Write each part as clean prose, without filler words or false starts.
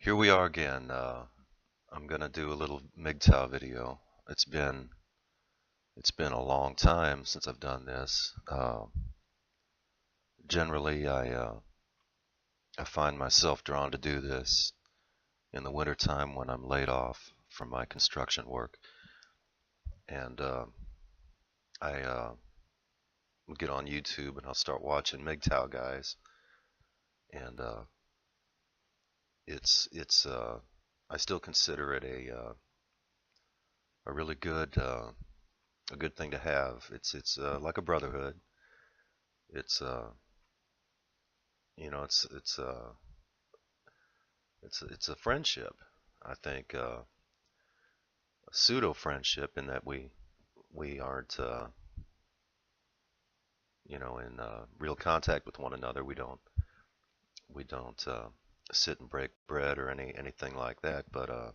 Here we are again. I'm gonna do a little MGTOW video. It's been a long time since I've done this. Generally, I find myself drawn to do this in the wintertime when I'm laid off from my construction work, and I get on YouTube and I'll start watching MGTOW guys, and it's I still consider it a really good a good thing to have. It's like a brotherhood. It's you know it's a friendship. I think a pseudo friendship in that we aren't in real contact with one another. We don't sit and break bread or anything like that. But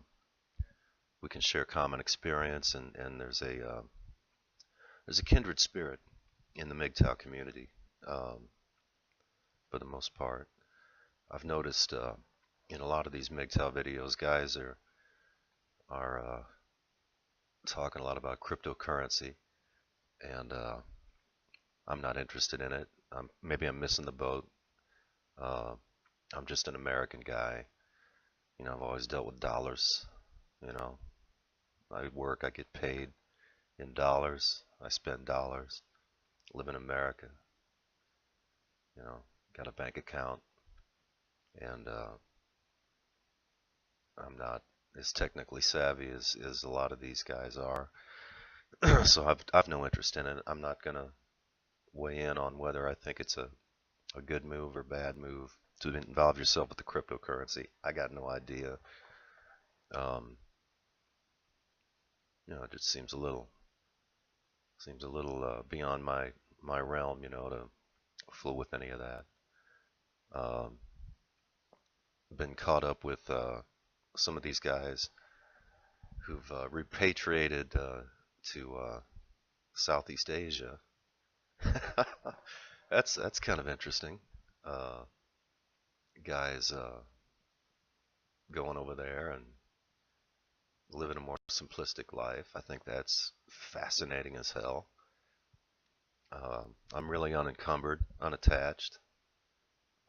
we can share common experience, and there's a kindred spirit in the MGTOW community. Um, for the most part, I've noticed in a lot of these MGTOW videos, guys are talking a lot about cryptocurrency, and I'm not interested in it. Maybe I'm missing the boat. Uh, I'm just an American guy. I've always dealt with dollars. You know, I work, I get paid in dollars. I spend dollars. Live in America. You know, got a bank account, and I'm not as technically savvy as a lot of these guys are. So I've no interest in it. I'm not gonna weigh in on whether I think it's a good move or bad move to involve yourself with the cryptocurrency. I got no idea. Um, it just seems a little beyond my realm, to fool with any of that. Um, been caught up with some of these guys who've repatriated to Southeast Asia. That's kind of interesting. Uh, guys going over there and living a more simplistic life. I think that's fascinating as hell. I'm really unencumbered, unattached.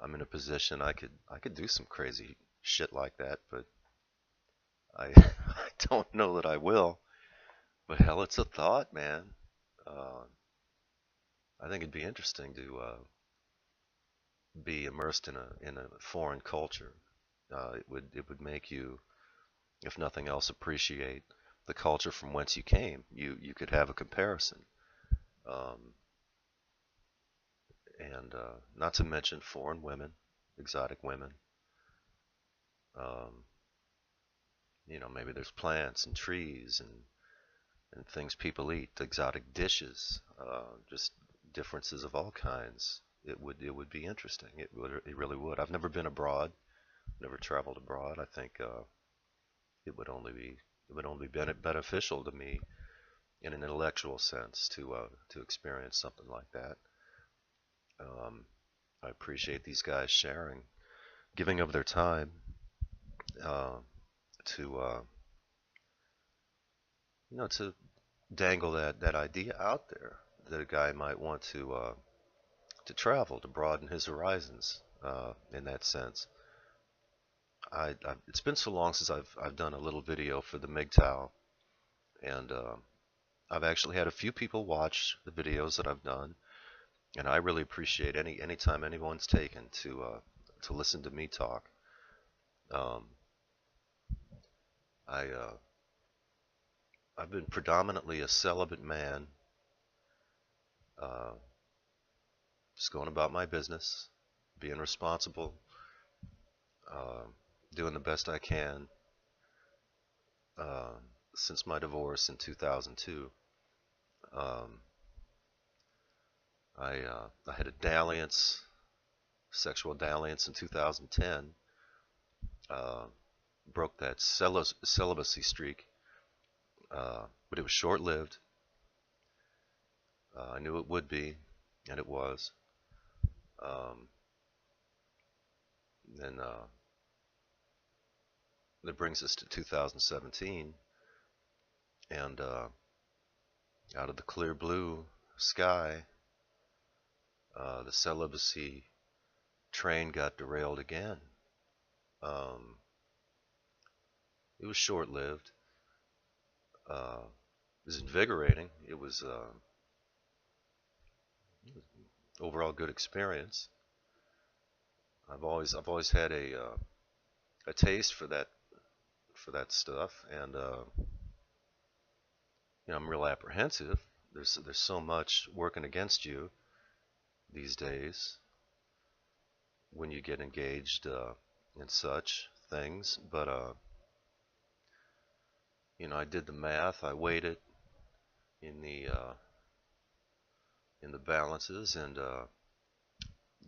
I'm in a position I could do some crazy shit like that, but I I don't know that I will. But hell, it's a thought, man. Uh, I think it'd be interesting to be immersed in a foreign culture. It would make you, if nothing else, appreciate the culture from whence you came. You could have a comparison, um, and not to mention foreign women, exotic women. Um, maybe there's plants and trees and things people eat, exotic dishes, just differences of all kinds. It would be interesting. It really would. I've never been abroad, never traveled abroad. I think it would only be it would only be beneficial to me in an intellectual sense to experience something like that. Um, I appreciate these guys sharing, giving of their time uh, to to dangle that idea out there that a guy might want to travel, to broaden his horizons in that sense. It's been so long since I've done a little video for the MGTOW, and I've actually had a few people watch the videos that I've done, and I really appreciate any time anyone's taken to listen to me talk. Um, I I've been predominantly a celibate man, uh, just going about my business, being responsible, uh, doing the best I can uh, since my divorce in 2002. Um, I had a sexual dalliance in 2010. Uh, broke that celibacy streak, but it was short-lived. I knew it would be, and it was. Um, then that brings us to 2017, and out of the clear blue sky, the celibacy train got derailed again. Um, it was short-lived. It was invigorating. It was overall good experience. I've always had a taste for that stuff, and I'm real apprehensive. There's so much working against you these days when you get engaged in such things. But I did the math. I weighed it in the balances and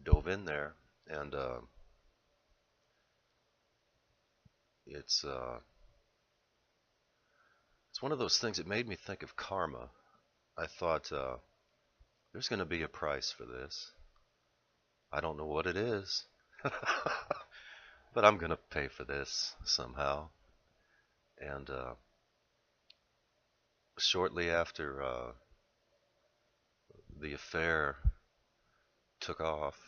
dove in there, and it's it's one of those things that made me think of karma. I thought there's going to be a price for this. I don't know what it is, but I'm going to pay for this somehow. And shortly after the affair took off,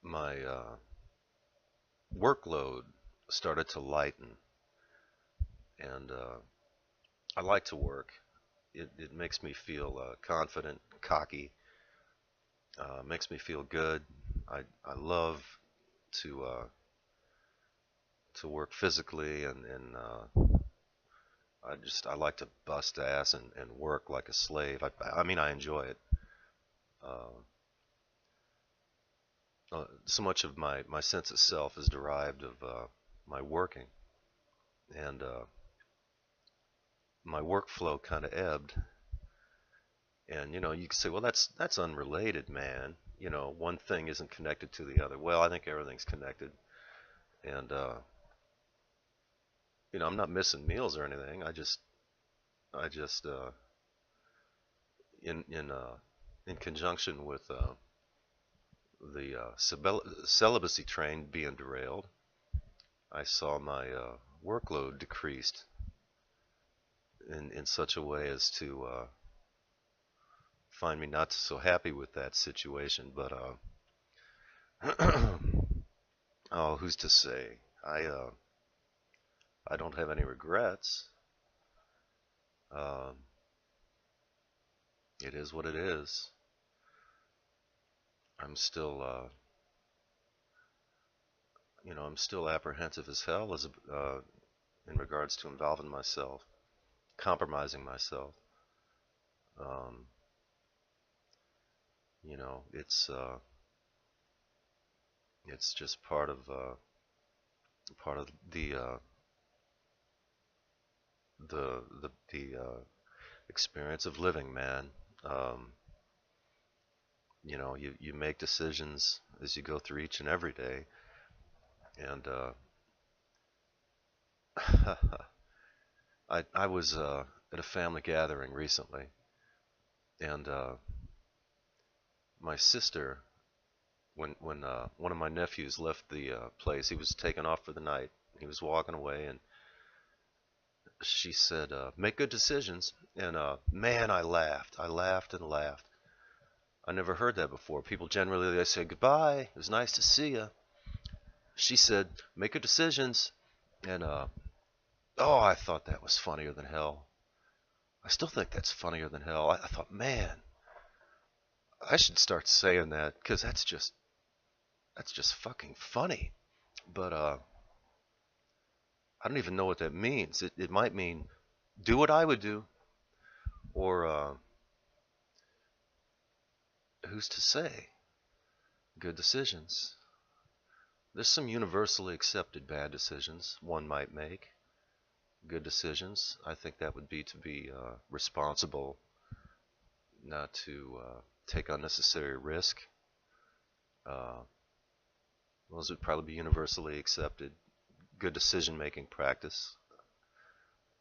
my workload started to lighten, and I like to work. It makes me feel confident, cocky, makes me feel good. I love to work physically, and I like to bust ass and work like a slave. I mean, I enjoy it. Uh, so much of my sense of self is derived of my working, and my workflow kind of ebbed. And you can say, well, that's unrelated, man. One thing isn't connected to the other. Well, I think everything's connected, and I'm not missing meals or anything. I just in conjunction with the celibacy train being derailed, I saw my workload decreased in such a way as to find me not so happy with that situation. But oh, who's to say? I don't have any regrets. Um, it is what it is. I'm still I'm still apprehensive as hell in regards to involving myself, compromising myself. Um, it's just part of the experience of living, man. Um, you make decisions as you go through each and every day, and I was at a family gathering recently, and my sister, when one of my nephews left the place, he was taken off for the night. He was walking away, and she said, "Make good decisions." And man, I laughed. I laughed and laughed. I never heard that before. People generally they say goodbye. It was nice to see you. She said, "Make good decisions," and oh, I thought that was funnier than hell. I still think that's funnier than hell. I thought, man, I should start saying that because that's just fucking funny. But I don't even know what that means. It might mean do what I would do, or who's to say? Good decisions. There's some universally accepted bad decisions one might make. Good decisions, I think that would be to be responsible, not to take unnecessary risk. Uh, those would probably be universally accepted. Good decision-making practice.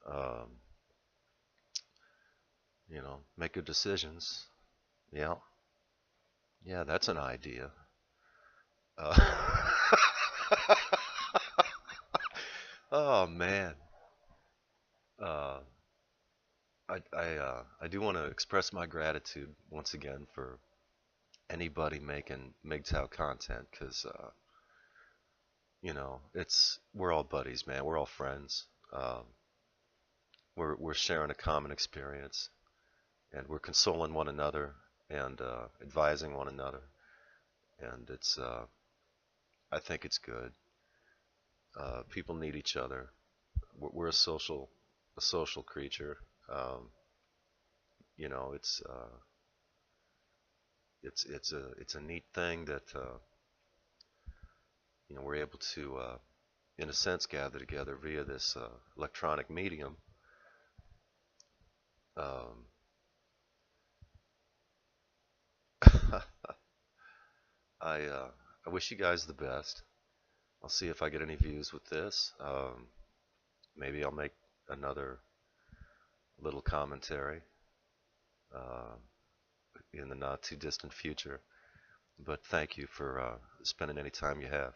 Um, make good decisions. Yeah, yeah, that's an idea. Uh, Oh man, uh, I do want to express my gratitude once again for anybody making MGTOW content, because it's we're all buddies, man. We're all friends. Um, we're sharing a common experience, and we're consoling one another and advising one another, and it's I think it's good. People need each other. We're a social creature. Um, it's a neat thing that we're able to in a sense gather together via this electronic medium. Um, I uh, I wish you guys the best. I'll see if I get any views with this. Maybe I'll make another little commentary uh, in the not too distant future. But thank you for spending any time you have.